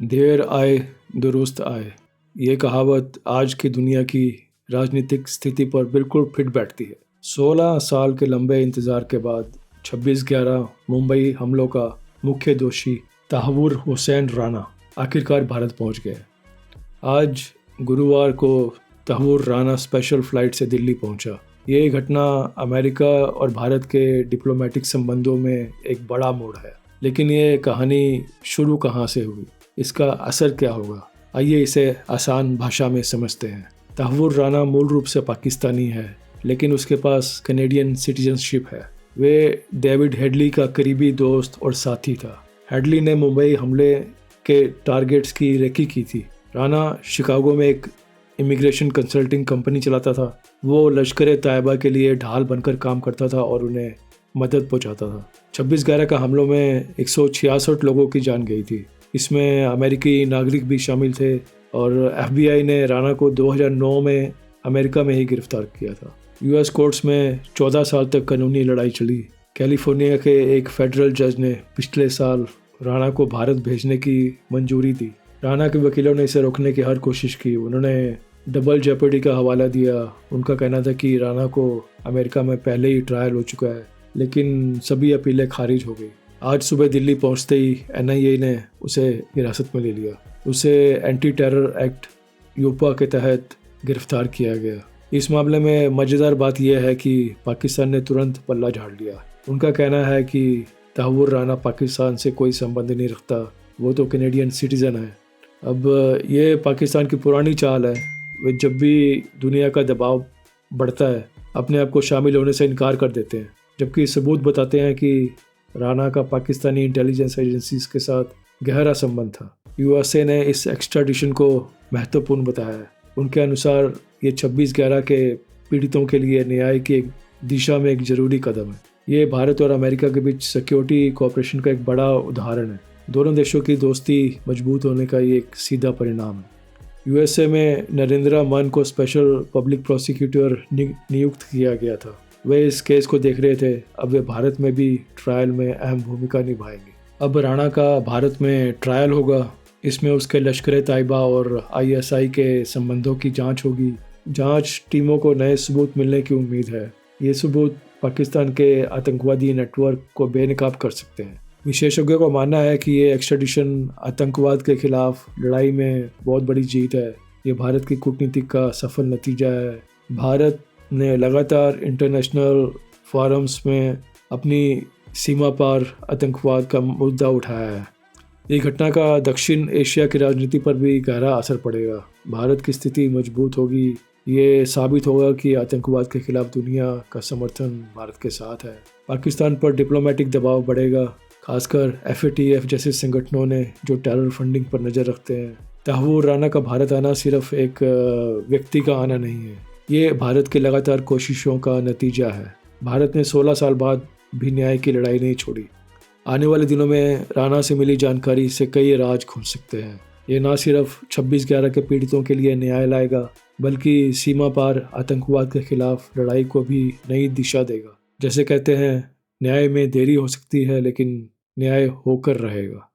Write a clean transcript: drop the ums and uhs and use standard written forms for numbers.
देर आए दुरुस्त आए, ये कहावत आज की दुनिया की राजनीतिक स्थिति पर बिल्कुल फिट बैठती है। 16 साल के लंबे इंतजार के बाद 26/11 मुंबई हमलों का मुख्य दोषी तहव्वुर हुसैन राना आखिरकार भारत पहुंच गए। आज गुरुवार को तहव्वुर राना स्पेशल फ्लाइट से दिल्ली पहुंचा। ये घटना अमेरिका और भारत के डिप्लोमेटिक संबंधों में एक बड़ा मोड़ है। लेकिन ये कहानी शुरू कहाँ से हुई, इसका असर क्या होगा, आइए इसे आसान भाषा में समझते हैं। तहव्वुर राना मूल रूप से पाकिस्तानी है, लेकिन उसके पास कैनेडियन सिटीजनशिप है। वे डेविड हेडली का करीबी दोस्त और साथी था। हेडली ने मुंबई हमले के टारगेट्स की रेकी की थी। राना शिकागो में एक इमिग्रेशन कंसल्टिंग कंपनी चलाता था। वो लश्कर तैयबा के लिए ढाल बनकर काम करता था और उन्हें मदद पहुंचाता था। 26/11 का हमलों में 166 लोगों की जान गई थी। इसमें अमेरिकी नागरिक भी शामिल थे और FBI ने राना को 2009 में अमेरिका में ही गिरफ्तार किया था। US कोर्ट्स में 14 साल तक कानूनी लड़ाई चली। कैलिफोर्निया के एक फेडरल जज ने पिछले साल राना को भारत भेजने की मंजूरी दी। राना के वकीलों ने इसे रोकने की हर कोशिश की। उन्होंने डबल जेपर्डी का हवाला दिया। उनका कहना था कि राना को अमेरिका में पहले ही ट्रायल हो चुका है, लेकिन सभी अपीलें खारिज हो गई। आज सुबह दिल्ली पहुंचते ही NIA ने उसे हिरासत में ले लिया। उसे एंटी टेरर एक्ट यूपा के तहत गिरफ्तार किया गया। इस मामले में मज़ेदार बात यह है कि पाकिस्तान ने तुरंत पल्ला झाड़ लिया। उनका कहना है कि तहव्वुर राना पाकिस्तान से कोई संबंध नहीं रखता, वो तो कैनेडियन सिटीज़न है। अब ये पाकिस्तान की पुरानी चाल है। वे जब भी दुनिया का दबाव बढ़ता है, अपने आप को शामिल होने से इनकार कर देते हैं, जबकि सबूत बताते हैं कि राना का पाकिस्तानी इंटेलिजेंस एजेंसीज के साथ गहरा संबंध था। USA ने इस एक्स्ट्राडिशन को महत्वपूर्ण बताया है। उनके अनुसार ये 26/11 के पीड़ितों के लिए न्याय की एक दिशा में एक ज़रूरी कदम है। ये भारत और अमेरिका के बीच सिक्योरिटी कोऑपरेशन का एक बड़ा उदाहरण है। दोनों देशों की दोस्ती मजबूत होने का ये एक सीधा परिणाम है। USA में नरेंद्र मन को स्पेशल पब्लिक प्रोसिक्यूटर नियुक्त किया गया था। वे इस केस को देख रहे थे। अब वे भारत में भी ट्रायल में अहम भूमिका निभाएंगे। अब राणा का भारत में ट्रायल होगा। इसमें उसके लश्कर तैयबा और ISI के संबंधों की जांच होगी। जांच टीमों को नए सबूत मिलने की उम्मीद है। ये सबूत पाकिस्तान के आतंकवादी नेटवर्क को बेनकाब कर सकते हैं। विशेषज्ञों का मानना है कि ये एक्स्ट्राडिशन आतंकवाद के खिलाफ लड़ाई में बहुत बड़ी जीत है। ये भारत की कूटनीति का सफल नतीजा है। भारत ने लगातार इंटरनेशनल फोरम्स में अपनी सीमा पार आतंकवाद का मुद्दा उठाया है। ये घटना का दक्षिण एशिया की राजनीति पर भी गहरा असर पड़ेगा। भारत की स्थिति मजबूत होगी। ये साबित होगा कि आतंकवाद के खिलाफ दुनिया का समर्थन भारत के साथ है। पाकिस्तान पर डिप्लोमेटिक दबाव बढ़ेगा, खासकर FATF जैसे संगठनों ने जो टेरर फंडिंग पर नज़र रखते हैं। तहव्वुर राना का भारत आना सिर्फ एक व्यक्ति का आना नहीं है, ये भारत की लगातार कोशिशों का नतीजा है। भारत ने 16 साल बाद भी न्याय की लड़ाई नहीं छोड़ी। आने वाले दिनों में राना से मिली जानकारी से कई राज खुल सकते हैं। ये ना सिर्फ 26/11 के पीड़ितों के लिए न्याय लाएगा, बल्कि सीमा पार आतंकवाद के खिलाफ लड़ाई को भी नई दिशा देगा। जैसे कहते हैं, न्याय में देरी हो सकती है, लेकिन न्याय होकर रहेगा।